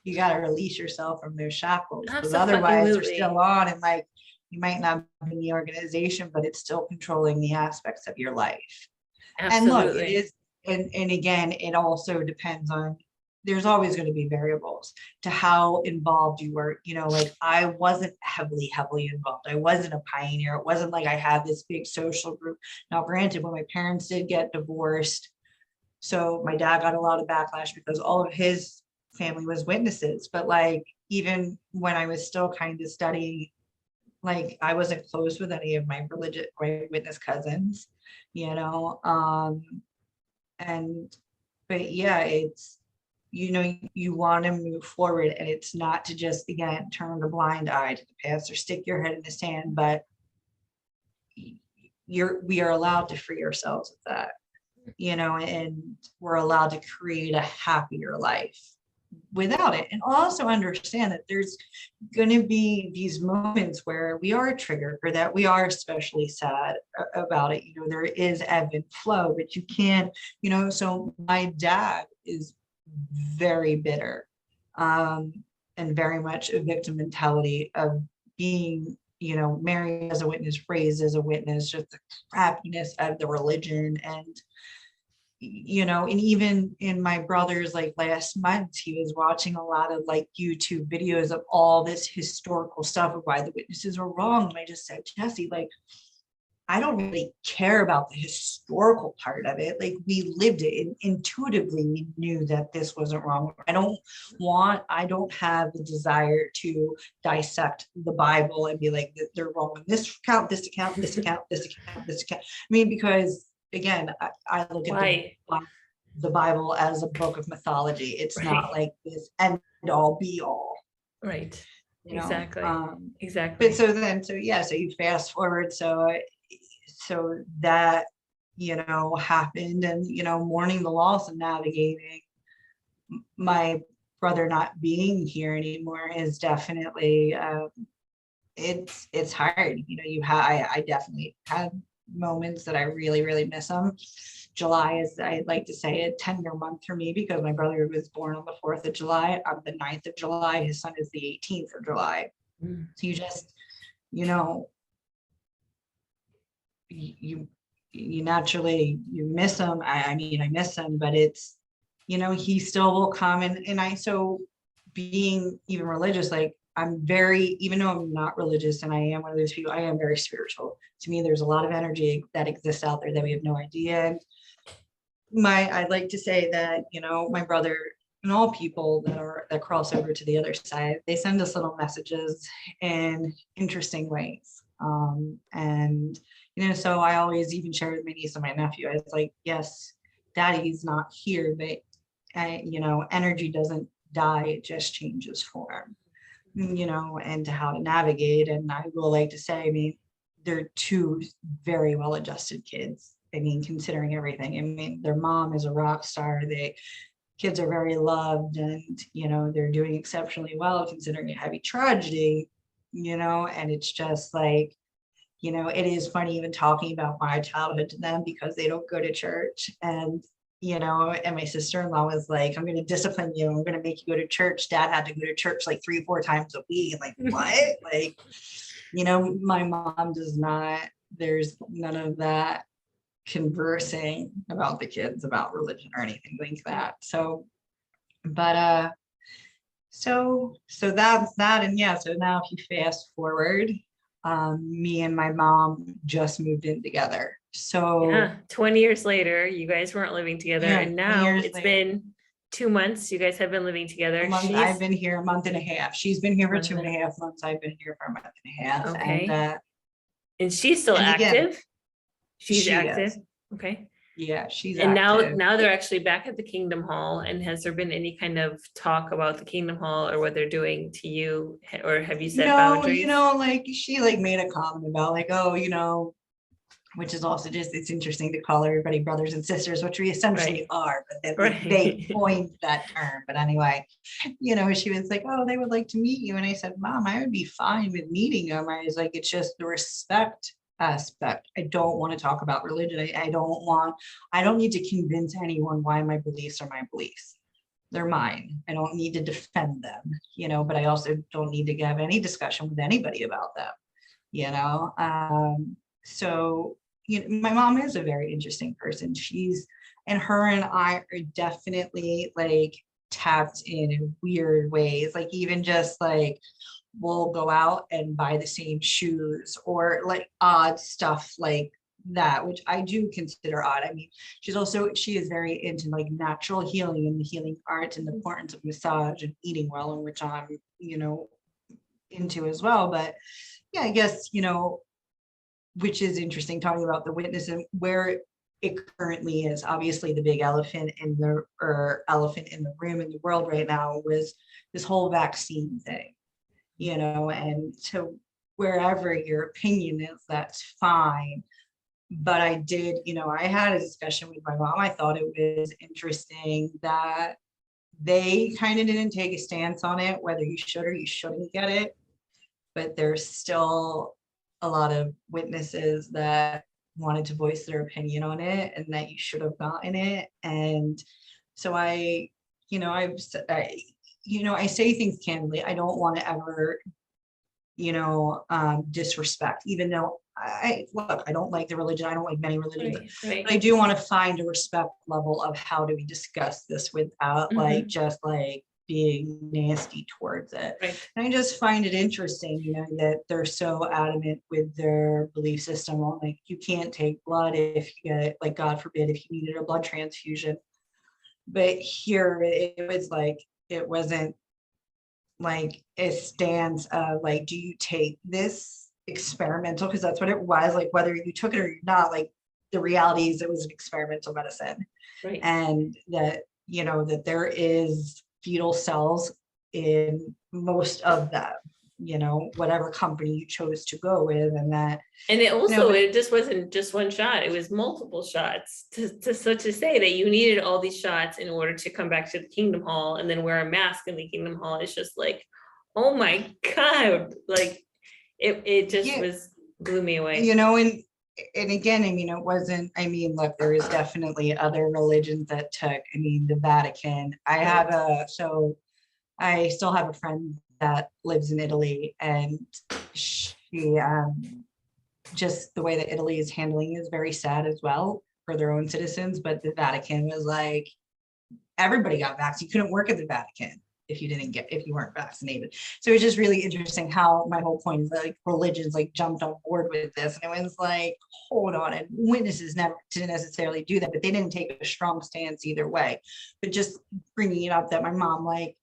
You got to release yourself from those shackles, because Absolutely. otherwise you're still on, and like you might not be in the organization, but it's still controlling the aspects of your life. Absolutely. And look, it is, and again, it also depends on, there's always going to be variables to how involved you were. You know, like I wasn't heavily involved. I wasn't a pioneer. It wasn't like I had this big social group. Now, granted, when my parents did get divorced, so my dad got a lot of backlash because all of his family was witnesses. But like, even when I was still kind of studying, like I wasn't close with any of my witness cousins, you know. And but yeah, it's, you know, you want to move forward, and it's not to just again turn a blind eye to the past or stick your head in the sand, but we are allowed to free ourselves of that, you know, and we're allowed to create a happier life without it. And also understand that there's going to be these moments where we are triggered, or that we are especially sad about it. You know, there is ebb and flow, but you can't, you know. So my dad is very bitter, and very much a victim mentality of being, you know, married as a witness, raised as a witness, just the crappiness of the religion. And you know, and even in my brother's, like last month, he was watching a lot of like YouTube videos of all this historical stuff of why the witnesses were wrong. And I just said, Jesse, like, I don't really care about the historical part of it. Like, we lived it, and intuitively we knew that this wasn't wrong. I don't have the desire to dissect the Bible and be like, they're wrong on this account, this account, this account, this account, this account. I mean, because again, I look at the Bible as a book of mythology. It's not like this end all be all. Right. You know? Exactly. But so you fast forward. So that, you know, happened, and, you know, mourning the loss and navigating my brother not being here anymore is definitely, it's hard. You know, I definitely had moments that I really, really miss him. July is, I like to say, a tender month for me because my brother was born on the 4th of July. I'm the 9th of July. His son is the 18th of July. Mm. So you just, you know, you naturally, you miss him. I mean, I miss him, but it's, he still will come, so being even religious, like I'm very, even though I'm not religious and I am one of those people, I am very spiritual. To me, there's a lot of energy that exists out there that we have no idea. And I'd like to say that, my brother and all people that cross over to the other side, they send us little messages in interesting ways. And, so I always even share with my niece and my nephew, I was like, yes, daddy's not here, but, energy doesn't die, it just changes form, and how to navigate. And I will like to say, I mean, they're two very well-adjusted kids. I mean, considering everything, I mean, their mom is a rock star. Kids are very loved, and, they're doing exceptionally well considering a heavy tragedy, and it's just like, it is funny even talking about my childhood to them because they don't go to church. And, and my sister-in-law was like, I'm going to discipline you. I'm going to make you go to church. Dad had to go to church like 3 or 4 times a week. Like, what? Like, my mom does not, there's none of that conversing about the kids about religion or anything like that. So, but so that's that. And yeah, so now if you fast forward, me and my mom just moved in together. So Yeah, 20 years later, you guys weren't living together, yeah, and 20 now years it's later, been 2 months. You guys have been living a together. month. I've been here a month and a half. She's been here for Month 2.5 months. I've been here for a month and a half. Okay. And she's still And again, active. She's she active. is. Okay. Yeah, she's And active. now they're actually back at the Kingdom Hall. And has there been any kind of talk about the Kingdom Hall or what they're doing to you, or have you set boundaries? Like she like made a comment about like, oh, which is also just, it's interesting to call everybody brothers and sisters, which we essentially are, but then they coined that term. But anyway, she was like, oh, they would like to meet you. And I said, Mom, I would be fine with meeting them. I was like, it's just the respect aspect. I don't want to talk about religion. I don't need to convince anyone why my beliefs are my beliefs. They're mine. I don't need to defend them, but I also don't need to have any discussion with anybody about them. So, my mom is a very interesting person. And her and I are definitely like tapped in weird ways. Like even just like, we'll go out and buy the same shoes or like odd stuff like that, which I do consider odd. I mean, she is very into like natural healing and the healing arts and the importance of massage and eating well, and which I'm, into as well. But yeah, I guess, which is interesting talking about the witness and where it currently is. Obviously the big elephant in the room in the world right now was this whole vaccine thing, and to wherever your opinion is, that's fine. But I did, I had a discussion with my mom. I thought it was interesting that they kind of didn't take a stance on it, whether you should or you shouldn't get it. But there's still a lot of witnesses that wanted to voice their opinion on it and that you should have gotten it. And so I say things candidly. I don't want to ever, disrespect, even though I don't like the religion. I don't like many religions. Right. But I do want to find a respect level of how do we discuss this without like just like being nasty towards it. Right. And I just find it interesting, that they're so adamant with their belief system on like, you can't take blood if you get, like, God forbid, if you needed a blood transfusion. But here it was like, it wasn't like a stance of like, do you take this experimental, because that's what it was, like whether you took it or not, like the reality is it was an experimental medicine. Right. And that, that there is fetal cells in most of them, whatever company you chose to go with. And it also, it just wasn't just one shot, it was multiple shots to say that you needed all these shots in order to come back to the Kingdom Hall and then wear a mask in the Kingdom Hall. It's just like, oh my God, like it just blew me away. And and again, I mean, it wasn't, I mean, look, there is definitely other religions that took, I mean, the Vatican. So I still have a friend that lives in Italy, and she, just the way that Italy is handling is very sad as well for their own citizens. But the Vatican was like, everybody got vaccinated. You couldn't work at the Vatican if you weren't vaccinated. So it's just really interesting how my whole point is that, like, religions like jumped on board with this, and it was like, hold on, and witnesses never didn't necessarily do that, but they didn't take a strong stance either way. But just bringing it up that my mom like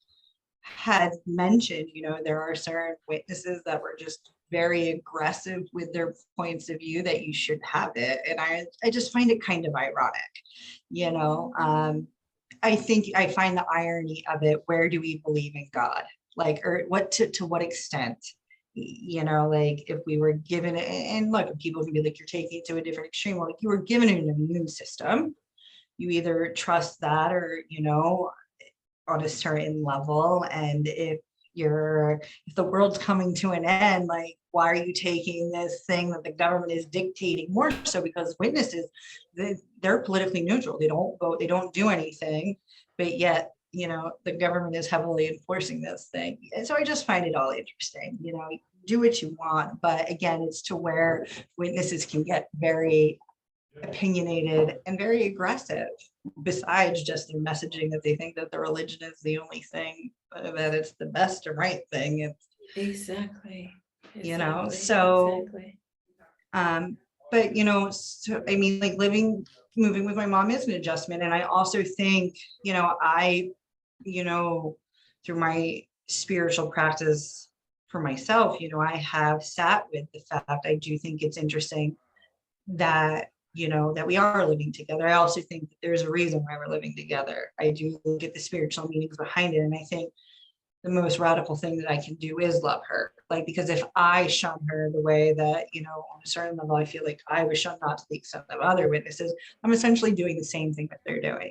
had mentioned, there are certain witnesses that were just very aggressive with their points of view, that you should have it. And I just find it kind of ironic, you know. I think I find the irony of it. Where do we believe in God? Like, or what to what extent? Like if we were given it, and look, people can be like, you're taking it to a different extreme. Well, like, you were given an immune system. You either trust that, or on a certain level. And if the world's coming to an end, like, why are you taking this thing that the government is dictating? More so because witnesses, they're politically neutral. They don't vote, they don't do anything, but yet the government is heavily enforcing this thing. And so I just find it all interesting. Do what you want, but again, it's to where witnesses can get very opinionated and very aggressive, besides just their messaging that they think that the religion is the only thing, that it's the best and right thing. It's Exactly. so Exactly. but so I mean, like, moving with my mom is an adjustment. And I also think, I through my spiritual practice for myself, I have sat with the fact, I do think it's interesting that that we are living together. I also think that there's a reason why we're living together. I do look at the spiritual meanings behind it, and I think the most radical thing that I can do is love her. Like, because if I shun her the way that, on a certain level, I feel like I was shunned, not to the extent of other witnesses, I'm essentially doing the same thing that they're doing.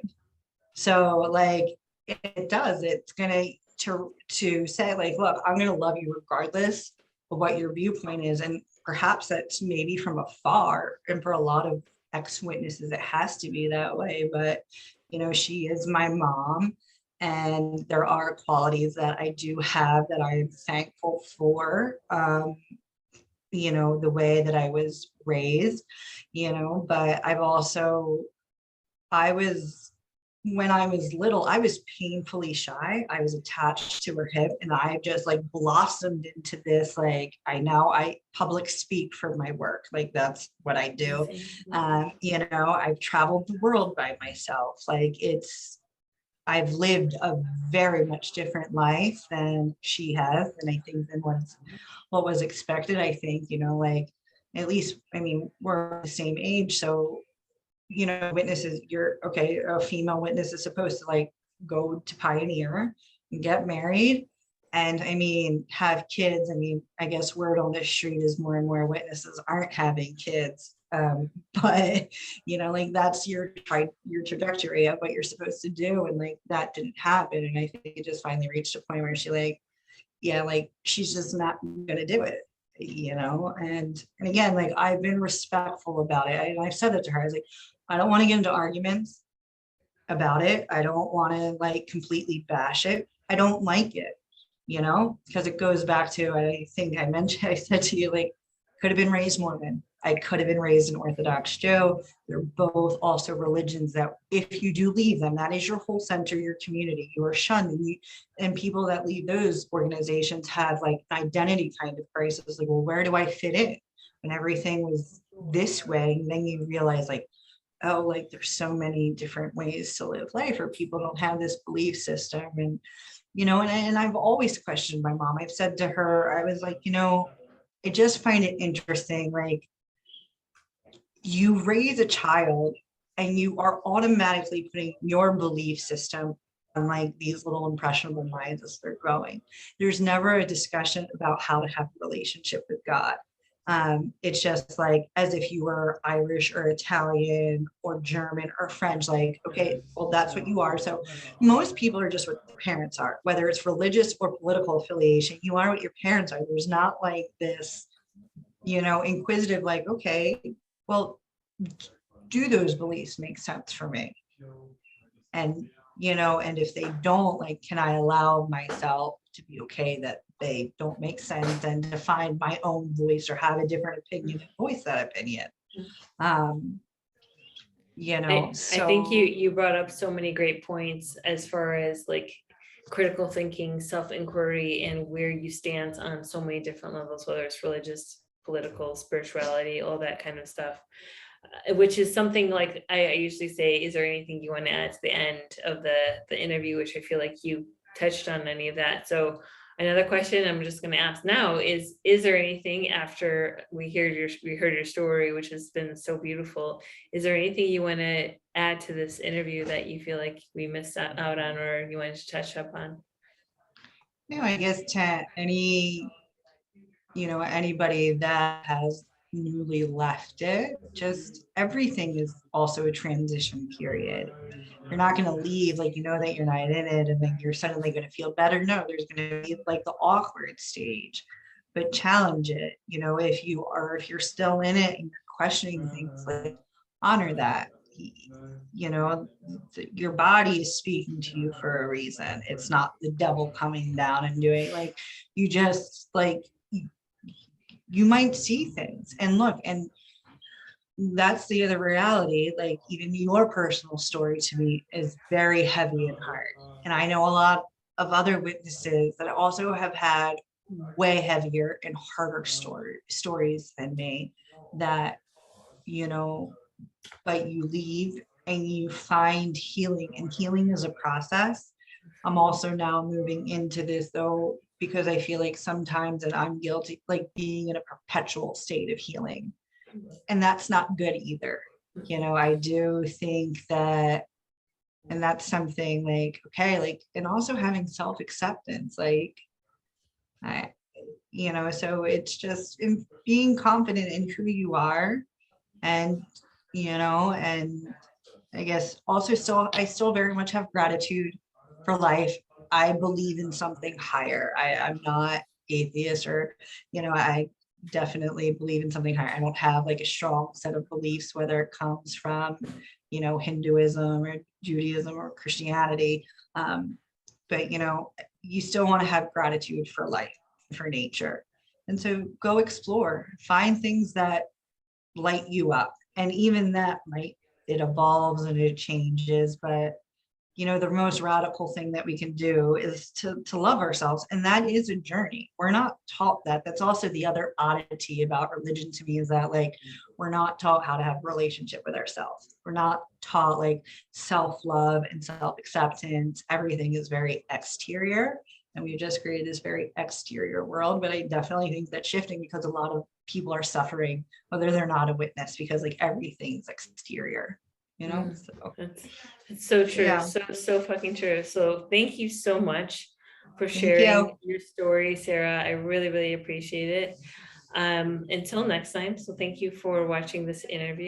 So, like, it's gonna to say, like, look, I'm gonna love you regardless of what your viewpoint is. And perhaps that's maybe from afar, and for a lot of ex-witnesses it has to be that way. But she is my mom, and there are qualities that I do have that I'm thankful for, the way that I was raised, but I was when I was little, I was painfully shy. I was attached to her hip, and I just like blossomed into this. Like, I public speak for my work. Like, that's what I do. I've traveled the world by myself. Like, I've lived a very much different life than she has. And I think than what was expected. I think, like, at least, I mean, we're the same age. So witnesses, a female witness is supposed to like go to pioneer and get married, and I mean, have kids. I mean, I guess word on the street is more and more witnesses aren't having kids. But like, that's your trajectory of what you're supposed to do, and like, that didn't happen. And I think it just finally reached a point where she like, yeah, like, she's just not gonna do it. And again, like, I've been respectful about it. I've said it to her. I was like, I don't want to get into arguments about it. I don't want to like completely bash it. I don't like it, because it goes back to, I think I said to you, like, could have been raised Mormon. I could have been raised an Orthodox Jew. They're both also religions that if you do leave them, that is your whole center, your community, you are shunned. And people that leave those organizations have like an identity kind of crisis. Like, well, where do I fit in? When everything was this way, and then you realize, like, oh, like, there's so many different ways to live life, or people don't have this belief system. And and I've always questioned my mom. I've said to her, I was like, I just find it interesting, like, you raise a child and you are automatically putting your belief system on like these little impressionable minds as they're growing. There's never a discussion about how to have a relationship with God. It's just like as if you were Irish or Italian or German or French, like, okay, well, that's what you are. So most people are just what their parents are, whether it's religious or political affiliation. You are what your parents are. There's not like this, inquisitive, like, okay, well, do those beliefs make sense for me? And, and if they don't, like, can I allow myself to be okay that they don't make sense and to find my own voice or have a different opinion and voice that opinion? Um, I think so you brought up so many great points as far as like critical thinking, self-inquiry, and where you stand on so many different levels, whether it's religious, political, spirituality, all that kind of stuff. Which is something like I usually say, is there anything you want to add to the end of the interview, which I feel like you touched on any of that. So another question I'm just going to ask now is there anything after we heard your story, which has been so beautiful, is there anything you want to add to this interview that you feel like we missed out on or you wanted to touch up on? I guess to anybody that has newly left it, just everything is also a transition period. You're not going to leave like that you're not in it and then you're suddenly going to feel better. No, there's going to be like the awkward stage, but challenge it. If you're still in it and you're questioning things, like honor that. Your body is speaking to you for a reason. It's not the devil coming down and doing like you just like you might see things and look, and that's the other reality. Like even your personal story to me is very heavy and hard. And I know a lot of other witnesses that also have had way heavier and harder stories than me that, but you leave and you find healing, and healing is a process. I'm also now moving into this though, because I feel like sometimes that I'm guilty, like being in a perpetual state of healing. And that's not good either. I do think that, and that's something like, okay, like, and also having self-acceptance, like, I, so it's just in being confident in who you are and, and I guess also I still very much have gratitude for life. I believe in something higher. I'm not atheist or, I definitely believe in something higher. I don't have like a strong set of beliefs, whether it comes from, Hinduism or Judaism or Christianity. But, you still want to have gratitude for life, for nature. And so go explore, find things that light you up. And even that it evolves and it changes, but the most radical thing that we can do is to love ourselves, and that is a journey. We're not taught that. That's also the other oddity about religion to me, is that like we're not taught how to have a relationship with ourselves. We're not taught like self-love and self-acceptance. Everything is very exterior, and we just created this very exterior world. But I definitely think that's shifting because a lot of people are suffering, whether they're not a witness, because like everything's exterior. So It's so true. yeah. So fucking true. So thank you so much for Thank sharing you. your story, Sarah. I really, really appreciate it. Until next time. So thank you for watching this interview.